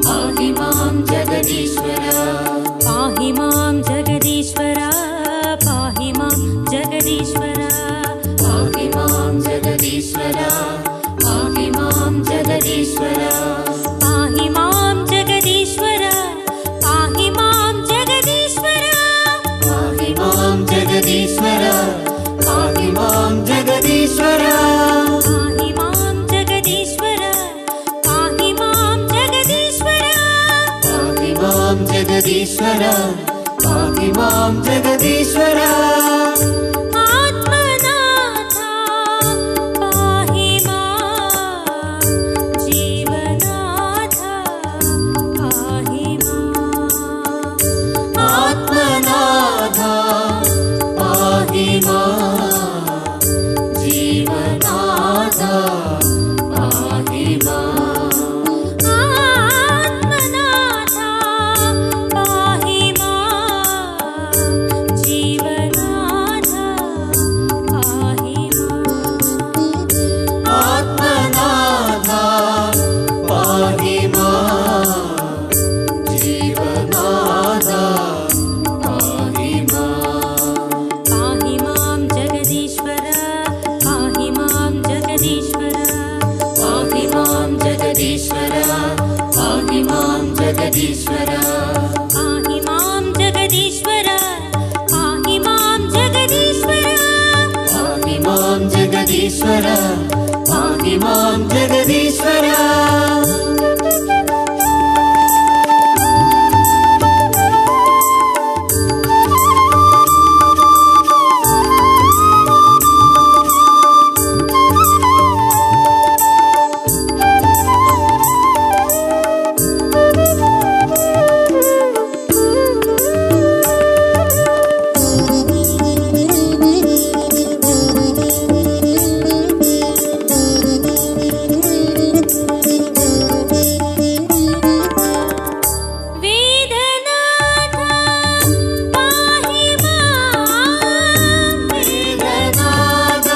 पाहि मां जगदीश्वर पाहि मां जगदीश्वर पाहि मां जगदीश्वर पाहि मां जगदीश्वर पाहि मां जगदीश्वर पाहि मां जगदीश्वर पाहि मां जगदीश्वर पाहि मां जगदीश्वर पाहि मां जगदीश्वर पाहि मां जगदीश्वर पाहि मां जगदीश्वर पाहि मां जगदीश्वर पाहि मां जगदीश्वर आत्मनाथ पाहि मां जीवनाथ पाहि मां आत्मनाथ पाहि मां जीवनाथ पाहि मां आत्मनाथ पाहि मां जीवनाथ पाहि मां आत्मनाथ पाहि मां जीवनाथ पाहि मां पाहि मां जगदीश्वर पाहि मां जगदीश्वर पाहि मां जगदीश्वर पाहि मां जगदीश्वर पाहि मां जगदीश्वर पाहि मां जगदीश्वर पाहि मां जगदीश्वर पाहि मां जगदीश्वर वेदनाथ पाहि मां वेदनाथ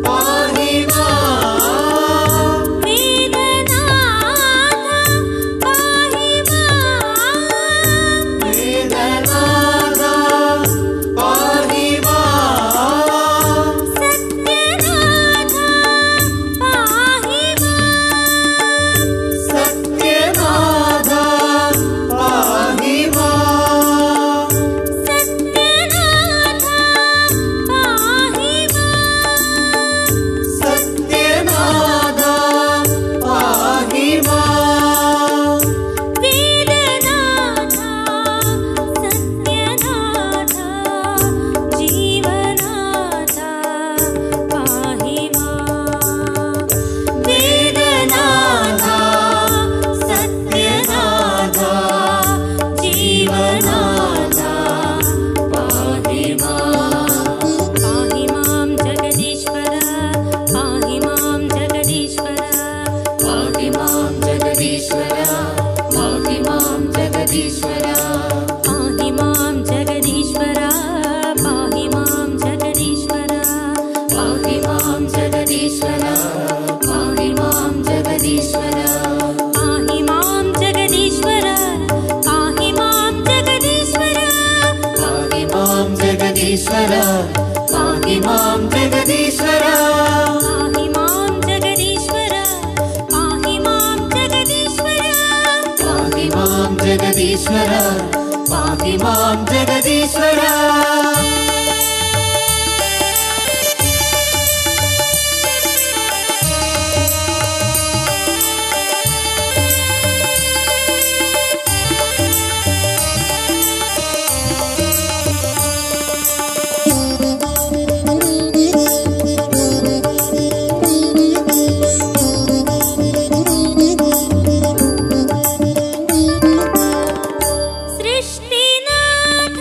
पाहि मां वेदनाथ पाहि मां वेदनाथ पाहि मां सत्यनाथ पाहि मां सत्यनाथ पाहि मां सत्यनाथ पाहि मां सत्यनाथ पाहि मां वेदनाथ सत्यनाथ जीवनाथ पाहि मां वेदनाथ सत्यनाथ जीवनाथ पाहि मां पाहि मां जगदीश्वर पाहि मां जगदीश्वर पाहि मां जगदीश्वर पाहि मां जगदीश्वर पाहि मां जगदीश्वर पाहि मां जगदीश्वर पाहि मां जगदीश्वर पाहि मां जगदीश्वर पाहि मां जगदीश्वर पाहि मां जगदीश्वर पाहि मां जगदीश्वर पाहि मां जगदीश्वर पाहि मां जगदीश्वर पाहि मां जगदीश्वर पाहि मां जगदीश्वर पाहि मां जगदीश्वर सृष्टिनाथ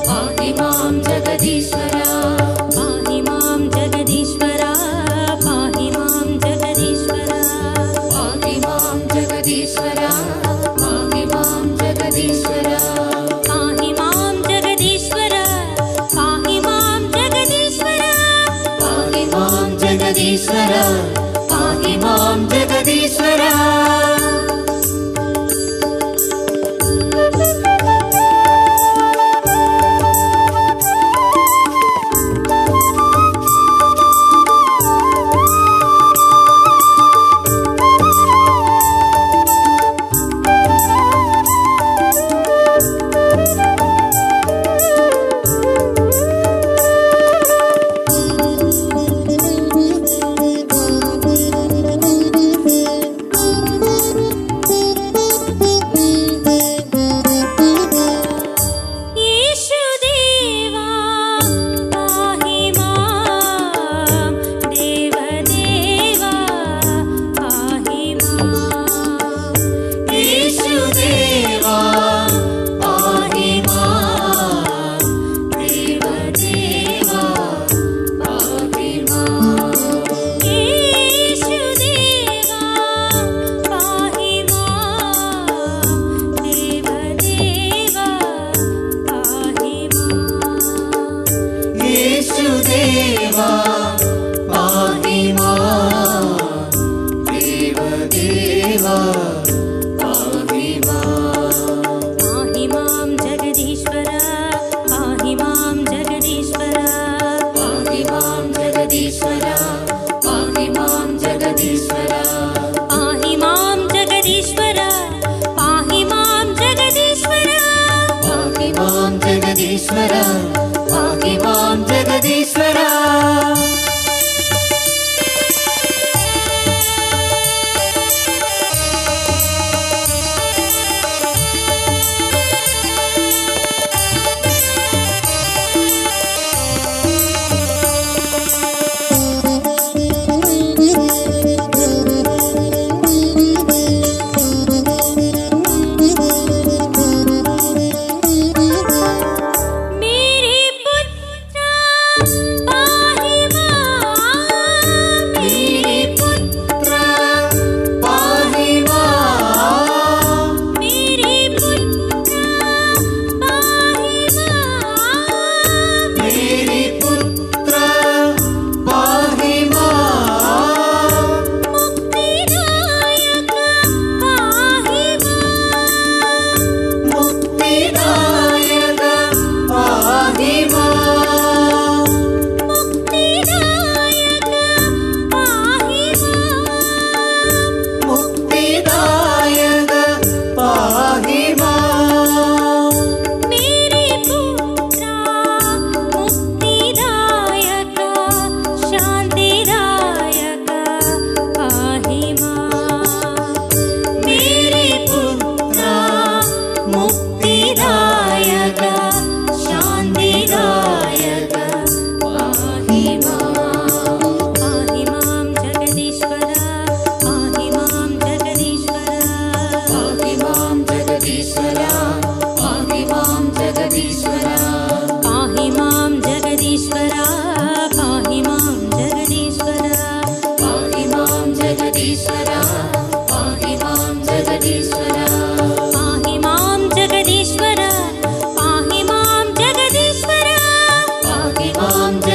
पाहि मां जगदीश्वर पाहि मां जगदीश्वर पाहि मां जगदीश्वर पाहि मां जगदीश्वर पाहि मां जगदीश्वर पाहि मां जगदीश्वर पाहि मां जगदीश्वर पाहि मां जगदीश्वर पाहि मां जगदीश्वर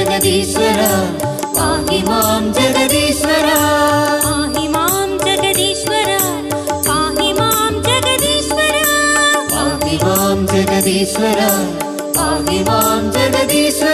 जगदीश्वर पाहि मां जगदीश्वर जगदीश्वर पाहि मां जगदीश्वर